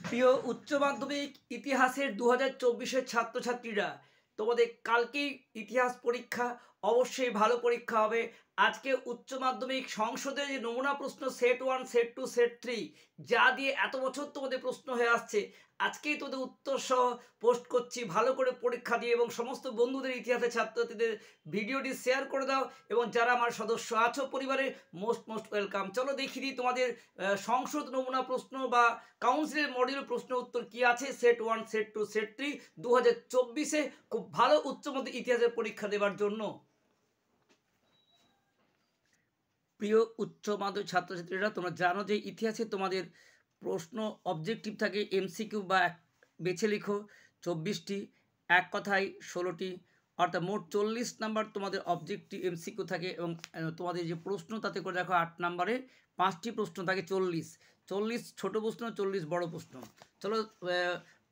প্রিয় উচ্চ মাধ্যমিক ইতিহাসের 2024-এর ছাত্রছাত্রীরা, তোমাদের কালকেই ইতিহাস পরীক্ষা। অবশ্যই ভালো পরীক্ষা হবে। আজকে উচ্চ মাধ্যমিক সংসদে যে নমুনা প্রশ্ন সেট 1, সেট 2, সেট 3 যা দিয়ে এত বছর তোমাদের প্রশ্ন হয়ে আসছে, আজকেই তোমাদের উত্তর সহ পোস্ট করছি। ভালো করে পরীক্ষা দিয়ে এবং সমস্ত বন্ধুদের ইতিহাসের ছাত্রছাত্রীদের ভিডিওটি শেয়ার করে দাও, এবং যারা আমার সদস্য আছো পরিবারে, মোস্ট ওয়েলকাম। চলো দেখিয়ে দিই তোমাদের সংসদ নমুনা প্রশ্ন বা কাউন্সিলের মডেল প্রশ্ন উত্তর কি আছে সেট 1, সেট 2, সেট 3 2024-এ খুব ভালো উচ্চ মাধ্যমিক ইতিহাসের পরীক্ষা দেওয়ার জন্য। প্রিয় উচ্চ মাধ্যমিক ছাত্রছাত্রীরা, তোমরা জানো যে ইতিহাসে তোমাদের প্রশ্ন অবজেক্টিভ থাকে এমসিকিউ বা বেছে লিখো 24টি, এক কথায় 16টি, অর্থাৎ মোট 40 নাম্বার তোমাদের অবজেক্টিভ এমসিকিউ থাকে। এবং তোমাদের যে প্রশ্ন তাতে করে দেখো 8 নাম্বারে 5টি প্রশ্ন থাকে। 40 ছোটো প্রশ্ন, 40 বড় প্রশ্ন। চলো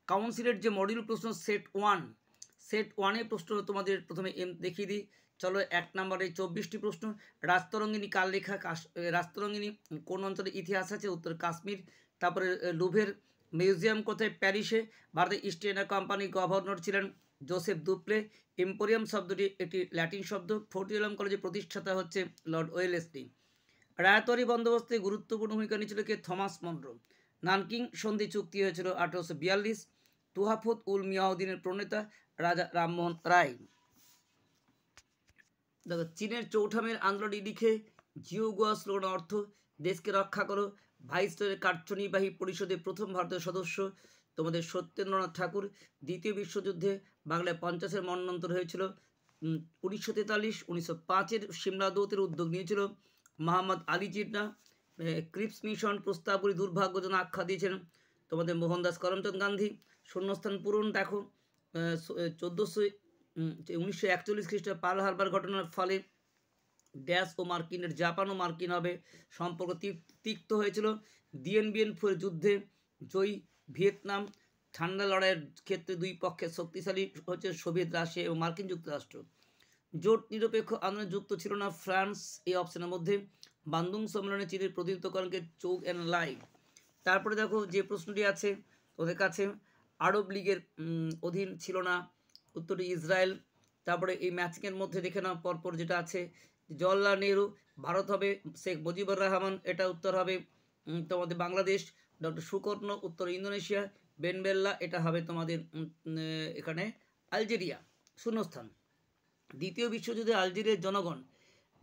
কাউন্সিলের যে মডিউল প্রশ্ন সেট 1 প্রশ্ন তোমাদের প্রথমে দেখিয়ে দিই। চলো 1 নম্বরে 24টি প্রশ্ন। রাজতরঙ্গিনী কার লেখা? রাজতরঙ্গিনী কোন অঞ্চলে ইতিহাস আছে? উত্তর কাশ্মীর। তারপরে লুভের মিউজিয়াম কোথায়? প্যারিসে। ভারতের ইস্ট ইন্ডিয়া কোম্পানি গভর্নর ছিলেন জোসেফ দুপ্লে। এম্পোরিয়াম শব্দটি একটি ল্যাটিন শব্দ। ফোর্ট উইলিয়াম কলেজের প্রতিষ্ঠাতা হচ্ছে লর্ড ওয়েলেসলি। রায়তওয়ারি বন্দোবস্তে গুরুত্বপূর্ণ ভূমিকা নিয়েছিল কে? Thomas Munro. নানকিং সন্ধি চুক্তি হয়েছিল 1842। তুহাফত উল মিয়াউদ্দিনের প্রণেতা রাজা রামমোহন রায়। দেখো, চীনের চৌঠামের আন্দোলনী লিখে জিওগুয়া স্লোগান অর্থ দেশকে রক্ষা করো। ভাইসরয়ের কার্যনির্বাহী পরিষদের প্রথম ভারতীয় সদস্য তোমাদের সত্যেন্দ্রনাথ ঠাকুর। দ্বিতীয় বিশ্বযুদ্ধে বাংলায় 50-এর মন্বন্তর হয়েছিল 1943। 1905-এর সিমলা দৌতের উদ্যোগ নিয়েছিল মোহাম্মদ আলী জিন্নাহ। ক্রিপস মিশন প্রস্তাবগুলি দুর্ভাগ্যজনক আখ্যা দিয়েছেন তোমাদের মোহনদাস করমচাঁদ গান্ধী। শূন্যস্থান পূরণ দেখো 1941 খ্রিস্টাব্দে পার্ল হারবার ঘটনার ফলে ড্যাশ ও মার্কিনের জাপান ও মার্কিন হবে সম্পর্ক তিক্ত হয়েছিল। দিয়েন বিয়েন ফুয়ের যুদ্ধে জয়ী ভিয়েতনাম। ঠান্ডা লড়াইয়ের ক্ষেত্রে দুই পক্ষের শক্তিশালী হচ্ছে সোভিয়েত রাশিয়া এবং মার্কিন যুক্তরাষ্ট্র। জোট নিরপেক্ষ আন্দোলনে যুক্ত ছিল না ফ্রান্স এই অপশনের মধ্যে। বান্দুং সম্মেলনে চীনের প্রতিনিধিত্ব করেন চৌ এন লাই। তারপরে দেখো যে প্রশ্নটি আছে তোদের কাছে, আরব লীগের অধীন ছিল না, উত্তরটি ইসরায়েল। তারপরে এই ম্যাচিংয়ের মধ্যে দেখে নাও পরপর যেটা আছে, জওয়াহরলাল নেহরু ভারত হবে, শেখ মুজিবুর রহমান এটা উত্তর হবে তোমাদের বাংলাদেশ, ডক্টর সুকর্ণ উত্তর ইন্দোনেশিয়া, বেন বেল্লা এটা হবে তোমাদের এখানে আলজেরিয়া। শূন্যস্থান। দ্বিতীয় বিশ্বযুদ্ধে আলজেরিয়ার জনগণ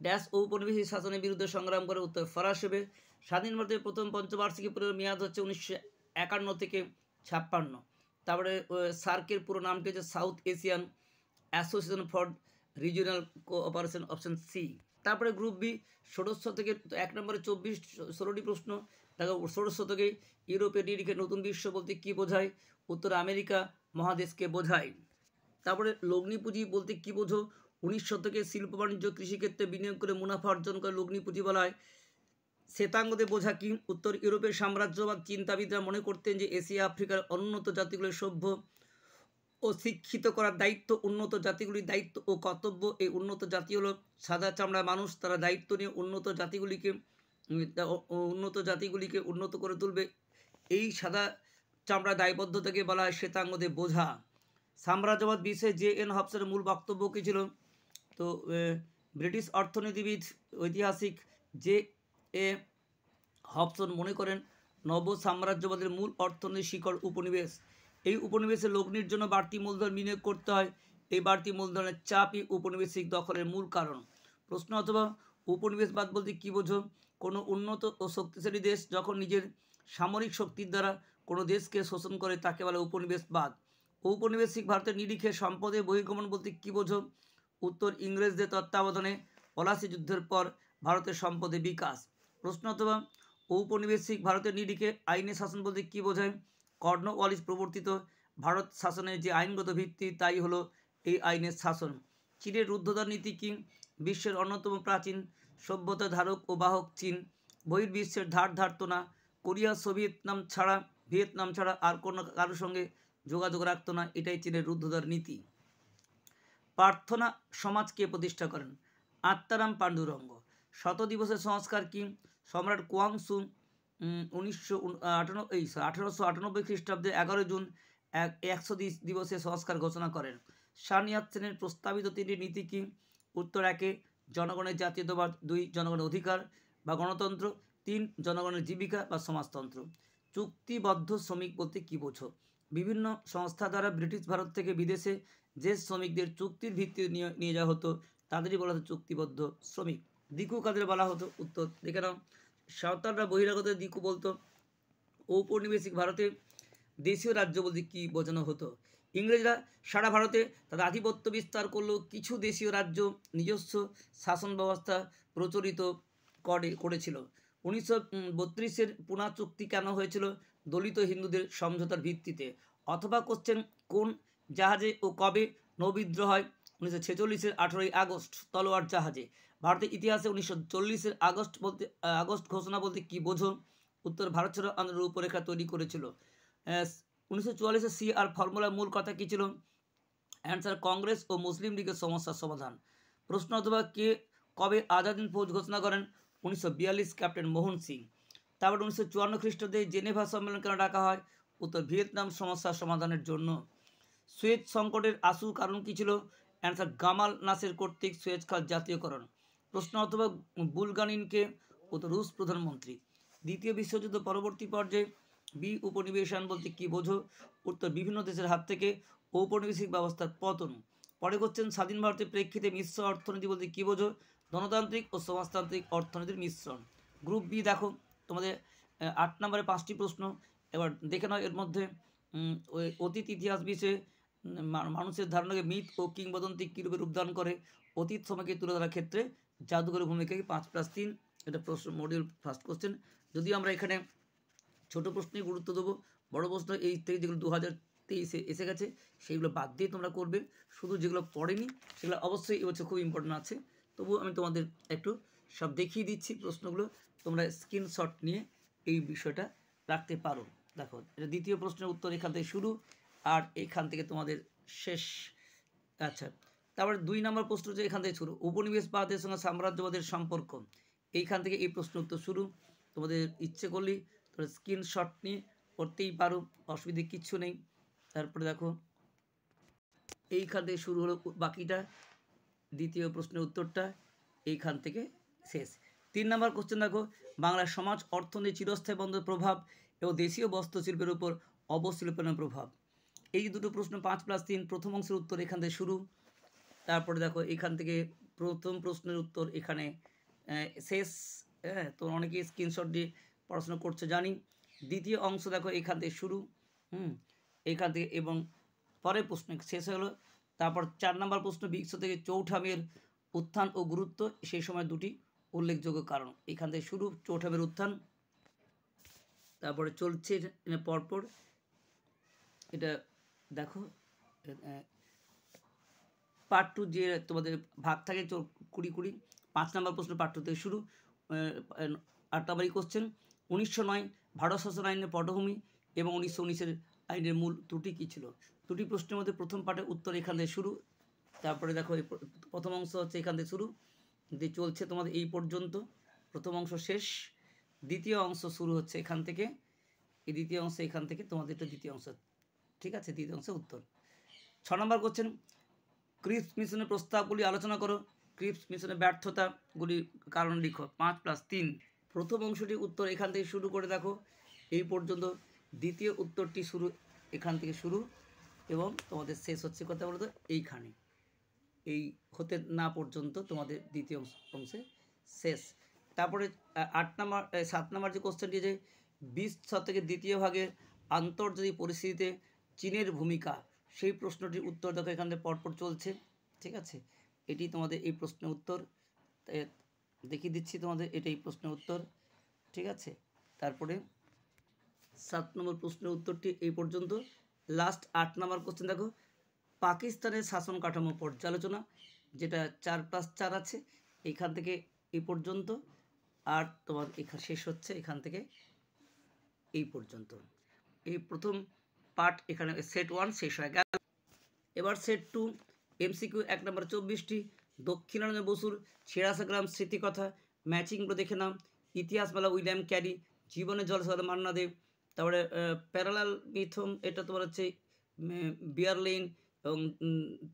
ড্যাশ ঔপনিবেশিক শাসনের বিরুদ্ধে সংগ্রাম করে, উত্তর ফরাসি। স্বাধীন ভারতের প্রথম পঞ্চবার্ষিকী পুরো মেয়াদ হচ্ছে 1951 থেকে 56। তারপরে সার্কের পুরো নামটি হচ্ছে South Asian Association for Regional Cooperation, option C. তারপরে গ্রুপ বি, ষোড়শ শতকের 1 নম্বরে 16টি প্রশ্ন। দেখো ষোড়শ শতকে ইউরোপের নিরিখে নতুন বিশ্ব বলতে কী বোঝায়? উত্তর আমেরিকা মহাদেশকে বোঝায়। তারপরে লগ্নি পুঁজি বলতে কী বোঝো? 19 শতকে শিল্প বাণিজ্য কৃষিক্ষেত্রে বিনিয়োগ করে মুনাফা অর্জন করে লগ্নি পুঁজি বলা হয়। শ্বেতাঙ্গদের বোঝা কি? উত্তর ইউরোপের সাম্রাজ্যবাদ চিন্তাবিদরা মনে করতেন যে এশিয়া আফ্রিকার অনুন্নত জাতিগুলোর সভ্য ও শিক্ষিত করার দায়িত্ব উন্নত জাতিগুলির দায়িত্ব ও কর্তব্য। এই উন্নত জাতি হলো সাদা চামড়া মানুষ, তারা দায়িত্ব নিয়ে উন্নত জাতিগুলিকে উন্নত করে তুলবে। এই সাদা চামড়া দায়বদ্ধতাকে বলা হয় শ্বেতাঙ্গদের বোঝা। সাম্রাজ্যবাদ বিষয়ে জে এন হবসের মূল বক্তব্য কী ছিল? তো ব্রিটিশ অর্থনীতিবিদ ঐতিহাসিক জে এ হবসন মনে করেন নব সাম্রাজ্যবাদের মূল অর্থনৈতিক শিকড় উপনিবেশ। এই উপনিবেশে লগ্নির জন্য বাড়তি মূলধন বিনিয়োগ করতে হয়। এই বাড়তি মূলধনের চাপই উপনিবেশিক দখলের মূল কারণ। প্রশ্ন অথবা উপনিবেশবাদ বলতে কী বোঝো? কোনো উন্নত ও শক্তিশালী দেশ যখন নিজের সামরিক শক্তির দ্বারা কোনো দেশকে শোষণ করে তাকে বলে উপনিবেশবাদ। ঔপনিবেশিক ভারতের নিরিখে সম্পদের বহির্গমন বলতে কী বোঝো? উত্তর ইংরেজদের তত্ত্বাবধানে পলাশী যুদ্ধের পর ভারতের সম্পদের বিকাশ। প্রশ্ন অথবা ঔপনিবেশিক ভারতের নিরিখে আইনের শাসন বলতে কী বোঝায়? কর্নওয়ালিস প্রবর্তিত ভারত শাসনের যে আইনগত ভিত্তি তাই হলো এই আইনের শাসন। চীনের রুদ্ধদ্বার নীতি কি? বিশ্বের অন্যতম প্রাচীন সভ্যতা ধারক ও বাহক চীন বহির্বিশ্বের ধার ধারত না। কোরিয়া ভিয়েতনাম ছাড়া আর কোনো কারোর সঙ্গে যোগাযোগ রাখত না। এটাই চীনের রুদ্ধদ্বার নীতি। প্রার্থনা সমাজ কে প্রতিষ্ঠা করেন? আত্মারাম পাণ্ডুরঙ্গ। শত দিবসের সংস্কার কি? সম্রাট কুয়াংসু 1898 খ্রিস্টাব্দে 11 জুন 100 দিবসে সংস্কার ঘোষণা করেন। শান ইয়াতসেনের প্রস্তাবিত 3টি নীতি কি? উত্তর 1 জনগণের জাতীয়তাবাদ, 2 জনগণের অধিকার বা গণতন্ত্র, 3 জনগণের জীবিকা বা সমাজতন্ত্র। চুক্তিবদ্ধ শ্রমিক বলতে কি বোঝো? বিভিন্ন সংস্থা দ্বারা ব্রিটিশ ভারত থেকে বিদেশে যে শ্রমিকদের চুক্তির ভিত্তিতে নিয়ে যাওয়া হতো তাদেরই বলা হতো চুক্তিবদ্ধ শ্রমিক। দিকু কাদের বলা হতো? উত্তর দেখে নাও, সাঁওতালরা বহিরাগত দিকু বলতো। ঔপনিবেশিক ভারতে দেশীয় রাজ্য বলতে কি বোঝানো হতো? ইংরেজরা সারা ভারতে তাদের আধিপত্য বিস্তার করলেও কিছু দেশীয় রাজ্য নিজস্ব শাসন ব্যবস্থা প্রচলিত করেছিল। 1932 পুনা চুক্তি কেন হয়েছিল? দলিত হিন্দুদের সমঝোতার ভিত্তিতে। অথবা কোশ্চেন, কোন জাহাজে ও কবে নৌবিদ্রোহ হয়? 1946 18 আগস্ট তলোয়ার জাহাজে। ভারতের ইতিহাসে 1940 আগস্ট ঘোষণা বলতে কি বোঝো? উত্তর ভারত ছাড়ো আন্দোলনের রূপরেখা তৈরি করেছিল। 1944 CR ফর্মুলার মূল কথা কী ছিল? অ্যান্সার কংগ্রেস ও মুসলিম লীগের সমস্যার সমাধান। প্রশ্ন অথবা কে কবে আজাদ হিন্দ ফৌজ ঘোষণা করেন? 1942 ক্যাপ্টেন মোহন সিং। তারপর 1954 খ্রিস্টাব্দে জেনেভা সম্মেলন কেন ডাকা হয়? উত্তর ভিয়েতনাম সমস্যার সমাধানের জন্য। সুয়েজ সংকটের আসল কারণ কী ছিল? অ্যান্সার গামাল নাসের কর্তৃক সুয়েজ খাল জাতীয়করণ। প্রশ্ন অথবা বুলগানিনকে? উত্তর রুশ প্রধানমন্ত্রী। দ্বিতীয় বিশ্বযুদ্ধ পরবর্তী পর্যায়ে উপনিবেশন বলতে কি বোঝো? উত্তর বিভিন্ন দেশের হাত থেকে ঔপনিবেশিক ব্যবস্থার পতন। পরে কোশ্চেন, স্বাধীন ভারতের প্রেক্ষিতে মিশ্র অর্থনীতি বলতে কি বোঝো? গণতান্ত্রিক ও সমাজতান্ত্রিক অর্থনীতির মিশ্রণ। গ্রুপ বি দেখো, তোমাদের 8 নম্বরে 5টি প্রশ্ন। এবার দেখে নাও এর মধ্যে ওই অতীত ইতিহাস বিষয়ে মানুষের ধারণাকে মিথ ও কিংবদন্তি কীরূপে রূপদান করে? অতীত সময়কে তুলে ধরার ক্ষেত্রে জাদুঘরের ভূমিকা কি? 5+3 এটা প্রশ্ন, মডিউল ফার্স্ট কোশ্চেন। যদিও আমরা এখানে ছোট প্রশ্নেই গুরুত্ব দেবো, বড় প্রশ্ন এই থেকে যেগুলো 2023 এসে গেছে সেইগুলো বাদ দিয়ে তোমরা করবে। শুধু যেগুলো পড়েনি সেগুলো অবশ্যই এবছর খুব ইম্পর্টেন্ট আছে। তবু আমি তোমাদের একটু সব দেখিয়ে দিচ্ছি প্রশ্নগুলো, তোমরা স্ক্রিনশট নিয়ে এই বিষয়টা রাখতে পারো। দেখো, এটা দ্বিতীয় প্রশ্নের উত্তর এখান থেকে শুরু আর এখান থেকে তোমাদের শেষ। আচ্ছা, তারপরে 2 নম্বর প্রশ্ন যে এখান থেকে শুরু, উপনিবেশবাদের সঙ্গে সাম্রাজ্যবাদের সম্পর্ক। এইখান থেকে এই প্রশ্ন উত্তর শুরু। তোমাদের ইচ্ছে করলেই তোমরা স্ক্রিনশট নিয়ে করতেই পারো, অসুবিধে কিচ্ছু নেই। তারপরে দেখো এইখান থেকে শুরু হলো বাকিটা, দ্বিতীয় প্রশ্নের উত্তরটা এইখান থেকে শেষ। 3 নম্বর কোশ্চেন দেখো, বাংলার সমাজ অর্থনীতি চিরস্থায়ী বন্ধের প্রভাব এবং দেশীয় বস্ত্রশিল্পের উপর অবশিল্পনের প্রভাব। এই দুটো প্রশ্ন 5+3 প্রথম অংশের উত্তর এখান থেকে শুরু। তারপরে দেখো এখান থেকে প্রথম প্রশ্নের উত্তর এখানে শেষ। হ্যাঁ, তো অনেকেই স্ক্রিনশট দিয়ে পড়াশোনা করছে জানি। দ্বিতীয় অংশ দেখো এখান থেকে শুরু, এখান থেকে এবং পরের প্রশ্ন শেষ হলো। তারপর 4 নম্বর প্রশ্ন, বিংশ থেকে চৌঠা মেয়ের উত্থান ও গুরুত্ব, সেই সময় দুটি উল্লেখযোগ্য কারণ। এখান থেকে শুরু চৌঠা মেয়ের উত্থান। তারপরে চলছে পরপর, এটা দেখো পার্ট 2 যে তোমাদের ভাগ থাকে 20 5 নম্বর প্রশ্ন পার্ট 2 থেকে শুরু। 8 নম্বরই কোশ্চেন, 1909 ভারত শাসন আইনের পটভূমি এবং 1919 আইনের মূল ত্রুটি কী ছিল? দুটি প্রশ্নের মধ্যে প্রথম পার্টের উত্তর এখান থেকে শুরু। তারপরে দেখো প্রথম অংশ হচ্ছে এখান থেকে শুরু দিয়ে চলছে তোমাদের এই পর্যন্ত, প্রথম অংশ শেষ। দ্বিতীয় অংশ শুরু হচ্ছে এখান থেকে, এই দ্বিতীয় অংশ এখান থেকে তোমাদের এটা দ্বিতীয় অংশ, ঠিক আছে? দ্বিতীয় অংশের উত্তর। 6 নম্বর কোশ্চেন, ক্রিপস মিশনের প্রস্তাবগুলি আলোচনা করো। ক্রিপস মিশনের ব্যর্থতাগুলির কারণ লিখো। 5+3 প্রথম অংশটির উত্তর এখান থেকে শুরু করে দেখো এই পর্যন্ত, দ্বিতীয় উত্তরটি শুরু এখান থেকে শুরু এবং তোমাদের শেষ হচ্ছে কথা বলতো এইখানে, এই হতে না পর্যন্ত তোমাদের দ্বিতীয় অংশে শেষ। তারপরে 7 নম্বর যে কোশ্চেনটি যে 20 শতকের দ্বিতীয় ভাগে আন্তর্জাতিক পরিস্থিতিতে চীনের ভূমিকা, সেই প্রশ্নটির উত্তর দেখো এখান থেকে পরপর চলছে, ঠিক আছে? এটি তোমাদের এই প্রশ্নের উত্তর দেখিয়ে দিচ্ছি তোমাদের, এটাই প্রশ্নের উত্তর, ঠিক আছে? তারপরে 7 নম্বর প্রশ্নের উত্তরটি এই পর্যন্ত। লাস্ট 8 নম্বর কোশ্চেন দেখো, পাকিস্তানের শাসন কাঠামো পর্যালোচনা, যেটা 4+4 আছে, এইখান থেকে এই পর্যন্ত। আর তোমার এখানে শেষ হচ্ছে এখান থেকে এই পর্যন্ত। এই প্রথম পার্ট এখানে সেট 1 শেষ হয়ে গেল। এবার সেট 2 MCQ 1 নম্বর 24টি, দক্ষিণানন্দ বসুর ছেঁড়াশা গ্রাম স্মৃতিকথা, ম্যাচিংগুলো দেখে নাও। ইতিহাস মেলা উইলিয়াম ক্যারি, জীবনে জল সাথে মান্না দে। তারপরে প্যারালাল মিথম, এটা তোমার হচ্ছে বিয়ারলিন, এবং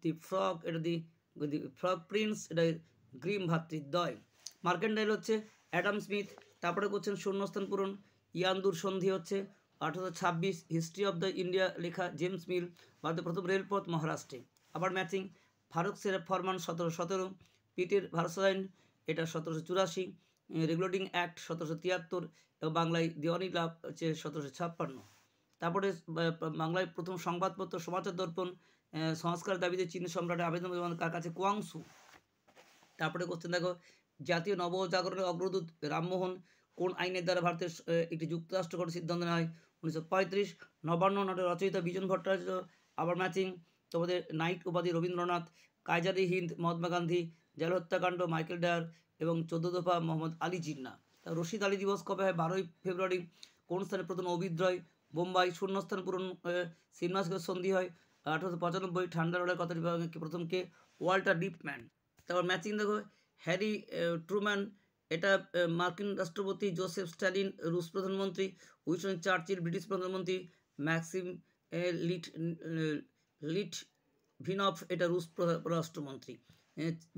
দি ফ্রগ, এটা দি ফ্রগ প্রিন্স, এটা গ্রিম ভ্রাতৃদ্বয়। মার্কেন্ডাইল হচ্ছে অ্যাডাম স্মিথ। তারপরে করছেন শূন্যস্থান পূরণ, ইয়ান্দুর সন্ধি হচ্ছে 1826। হিস্ট্রি অফ দ্য ইন্ডিয়া লেখা জেমস মিল। ভারতের প্রথম রেলপথ মহারাষ্ট্রে। আবার ম্যাচিং, ফারুক সেরেফ ফরমান 1717, পিটের ভার্সাইন এটা 1784, রেগুলেটিং অ্যাক্ট 1773, এবং বাংলায় দেওয়ানি লাভ হচ্ছে 1756। তারপরে বাংলায় প্রথম সংবাদপত্র সমাচার দর্পণ, সংস্কার দাবিতে চীন সম্রাটের আবেদন কার কাছে? কুয়াংসু। তারপরে কোশ্চেন দেখো, জাতীয় নবজাগরণের অগ্রদূত রামমোহন কোন আইনের দ্বারা ভারতের একটি যুক্তরাষ্ট্র গঠনের সিদ্ধান্ত নেওয়া হয়? 1935। নবান্ন নাটের রচয়িতা বিজন ভট্টাচার্য। আবার ম্যাচিং, তোমাদের নাইট উপাধি রবীন্দ্রনাথ। কায়জারি হিন্দ মহাত্মা গান্ধী। জেল হত্যাকাণ্ড মাইকেল ডায়ার, এবং 14 দফা মোহাম্মদ আলী জিন্না। রশিদ আলী দিবস কবে হয়? 12ই ফেব্রুয়ারি। কোন স্থানে প্রথম অভিদ্রয়? বোম্বাই। শূন্যস্থান পূরণ, সিমনাসগড় সন্ধি হয় 1895। ঠান্ডা লড়াই কথা বিভাগে প্রথম কে? Walter Lippmann. তারপর ম্যাচিং দেখো, হ্যারি ট্রুম্যান এটা মার্কিন রাষ্ট্রপতি, জোসেফ স্ট্যালিন রুশ প্রধানমন্ত্রী, উইনস্টন চার্চিল ব্রিটিশ প্রধানমন্ত্রী, ম্যাক্সিম লিটভিনভ এটা রুশ পররাষ্ট্রমন্ত্রী।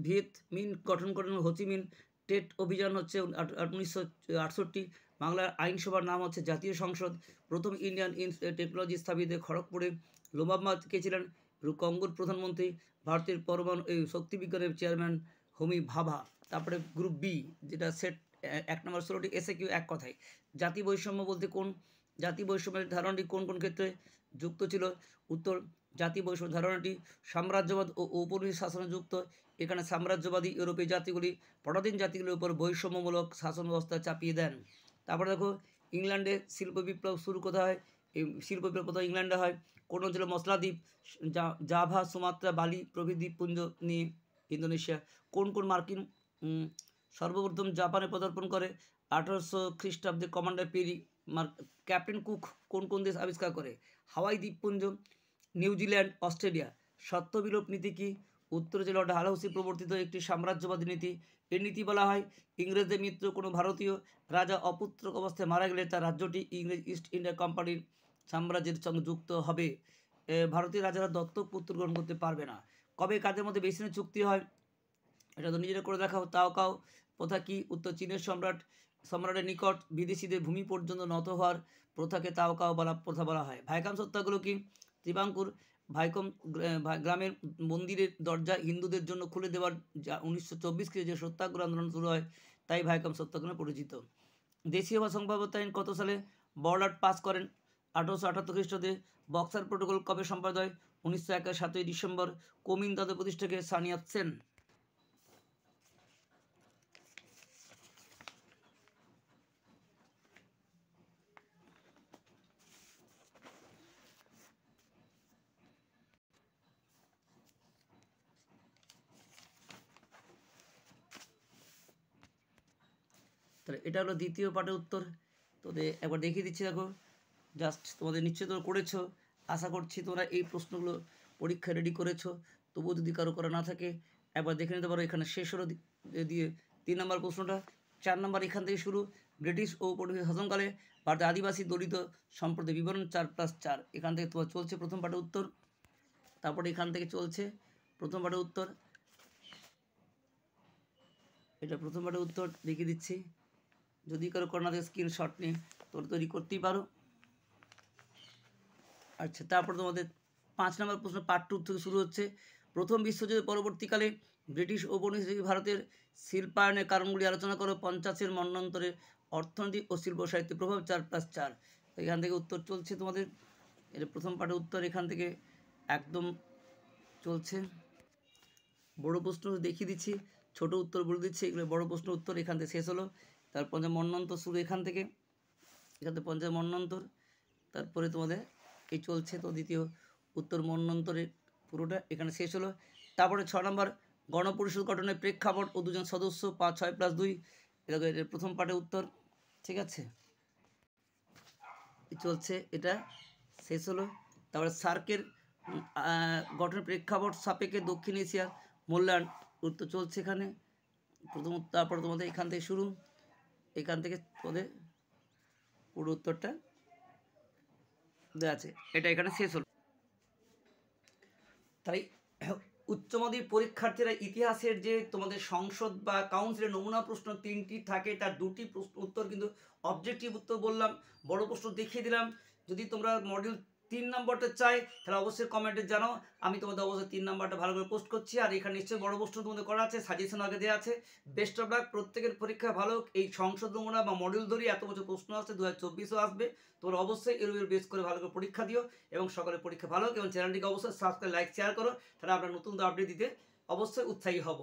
ভিয়েত মিন গঠন করেন হোচিমিন। টেট অভিযান হচ্ছে 1968। বাংলার আইনসভার নাম হচ্ছে জাতীয় সংসদ। প্রথম ইন্ডিয়ান টেকনোলজি স্থাপিত খড়গপুরে। লোমাবাদ কে ছিলেন? কঙ্গোর প্রধানমন্ত্রী। ভারতের পরমাণু শক্তি বিজ্ঞানের চেয়ারম্যান হোমি ভাভা। তারপরে গ্রুপ বি, যেটা সেট 1 নম্বর 16টি এসে কিউ এক কথায়। জাতি বৈষম্য বলতে কোন জাতি বৈষম্যের ধারণাটি কোন কোন ক্ষেত্রে যুক্ত ছিল? উত্তর, জাতি বৈষম্য ধারণাটি সাম্রাজ্যবাদ ও ঔপনিবেশিক শাসনে যুক্ত। এখানে সাম্রাজ্যবাদী ইউরোপীয় জাতিগুলি পরাধীন জাতিগুলির উপর বৈষম্যমূলক শাসন ব্যবস্থা চাপিয়ে দেন। তারপরে দেখো, ইংল্যান্ডে শিল্প বিপ্লব শুরু কোথায় হয়? এই শিল্প বিপ্লব কোথায়? ইংল্যান্ডে হয়। কোন অঞ্চলে? মশলা দ্বীপ, জাভা, সুমাত্রা, বালি প্রভৃতি দ্বীপপুঞ্জ নিয়ে ইন্দোনেশিয়া। কোন কোন মার্কিন সর্বপ্রথম জাপানে পদার্পণ করে? 1800 খ্রিস্টাব্দে কমান্ডার পেরি। ক্যাপ্টেন কুক কোন কোন দেশ আবিষ্কার করে? হাওয়াই দ্বীপপুঞ্জ, নিউজিল্যান্ড, অস্ট্রেলিয়া। সত্যবিলোপ নীতি কি? উত্তর ছিল ডালহৌসি প্রবর্তিত একটি সাম্রাজ্যবাদী নীতি। এর নীতি বলা হয়, ইংরেজদের মিত্র কোনো ভারতীয় রাজা অপুত্রক অবস্থায় মারা গেলে তার রাজ্যটি ইংরেজ ইস্ট ইন্ডিয়া কোম্পানির সাম্রাজ্যের সঙ্গে যুক্ত হবে। ভারতীয় রাজারা দত্তক পুত্র গ্রহণ করতে পারবে না। কবে কাদের মধ্যে বেসিনের চুক্তি হয়? এটা তো নিজেরা করে দেখাও। তাও কাও প্রথা কি? উত্তর, চীনের সম্রাটের নিকট বিদেশিদের ভূমি পর্যন্ত নত হওয়ার প্রথাকে তাও কাও প্রথা বলা হয়। ভাইকাম সত্যাগ্রহ কি? ত্রিবাঙ্কুর ভাইকম গ্রামের মন্দিরের দরজা হিন্দুদের জন্য খুলে দেওয়ার 1924 খ্রিস্টে যে সত্যাগ্রহ আন্দোলন শুরু হয় তাই ভাইকম সত্যাগ্রহ পরিচিত। দেশীয় বা সংবাদপত্র আইন কত সালে বর্ডার পাস করেন? 1878 খ্রিস্টাব্দে। বক্সার প্রোটোকল কবে সম্পাদিত হয়? 1901 7ই ডিসেম্বর। কোমিনদাদের প্রতিষ্ঠাকে সানিয়াত সেন। তাহলে এটা হলো দ্বিতীয় পার্টের উত্তর। তোদের একবার দেখিয়ে দিচ্ছি, দেখো জাস্ট তোমাদের নিশ্চয়ই তোমরা করেছো, আশা করছি তোমরা এই প্রশ্নগুলো পরীক্ষা রেডি করেছো। তবুও যদি কারো করা না থাকে একবার দেখে নিতে পারো। এখানে শেষ হলো দিয়ে 3 নম্বর প্রশ্নটা। 4 নম্বর এখান থেকে শুরু। ব্রিটিশ ও পরিবেশ শাসনকালে ভারতের আদিবাসী দলিত সম্প্রদায় বিবরণ 4+4। এখান থেকে তোমার চলছে প্রথম পার্টের উত্তর। তারপরে এখান থেকে চলছে প্রথম পার্টের উত্তর। এটা প্রথম পার্টের উত্তর দেখিয়ে দিচ্ছি। যদি কারো করোনা থেকে স্ক্রিনশট নিয়ে তোমরা তৈরি করতেই পারো। আচ্ছা, তারপর তোমাদের 5 নম্বর প্রশ্ন পার্ট 2 থেকে শুরু হচ্ছে। প্রথম বিশ্বযুদ্ধের পরবর্তীকালে ব্রিটিশ ঔপনিবেশিক ভারতের শিল্পায়নের কারণগুলি আলোচনা করো। 50-এর মন্বন্তরে অর্থনীতি ও শিল্প সাহিত্যের প্রভাব 4+4। এখান থেকে উত্তর চলছে তোমাদের। এটা প্রথম পার্টের উত্তর এখান থেকে একদম চলছে। বড় প্রশ্ন দেখিয়ে দিচ্ছি, ছোট উত্তর বলে দিচ্ছি। এগুলো বড় প্রশ্ন উত্তর এখান থেকে শেষ হলো। তার পঞ্চম মন্বন্তর শুরু এখান থেকে পঞ্চম মন্বন্তর। তারপরে তোমাদের এই চলছে তো দ্বিতীয় উত্তর মন্বন্তরের পুরোটা এখানে শেষ হলো। তারপরে 6 নম্বর গণপরিষদ গঠনের প্রেক্ষাপট ও 2 জন সদস্য 5-6+2। এটা প্রথম পার্টের উত্তর। ঠিক আছে, চলছে, এটা শেষ হলো। তারপরে সার্কের গঠনের প্রেক্ষাপট সাপেক্ষে দক্ষিণ এশিয়ার মূল্যায়ন উত্তর চলছে এখানে প্রথম। তারপর তোমাদের এখান থেকে শুরু, এখান থেকে তোমাদের পুরো উত্তরটা দেওয়া আছে, এটা এখানে শেষ হলো। তাই উচ্চ মাধ্যমিক পরীক্ষার্থীরা ইতিহাসের যে তোমাদের সংসদ বা কাউন্সিলের নমুনা প্রশ্ন 3টি থাকে, তার 2টি প্রশ্ন উত্তর কিন্তু অবজেক্টিভ উত্তর বললাম, বড় প্রশ্ন দেখিয়ে দিলাম। যদি তোমরা মডিউল 3 নম্বরটা চাই তাহলে অবশ্যই কমেন্টে জানাও, আমি তোমাদের অবশ্যই 3 নম্বরটা ভালো করে পোস্ট করছি। আর এখানে নিশ্চয়ই বড় প্রশ্ন তোমাদের করা আছে, সাজেশন আগে দেওয়া আছে। বেস্ট অফ লাক, প্রত্যেকের পরীক্ষা ভালো। এই সংসদ নমুনা বা মডিউল ধরি এত বছর প্রশ্ন আসছে, 2024ও আসবে। তোমরা অবশ্যই এর উপর বেস করে ভালো করে পরীক্ষা দিও এবং সকলের পরীক্ষা ভালো হোক, এবং চ্যানেলটিকে অবশ্যই সাবস্ক্রাইব, লাইক, শেয়ার করো, তাহলে আমরা নতুন আপডেট দিতে অবশ্যই উৎসাহী হব।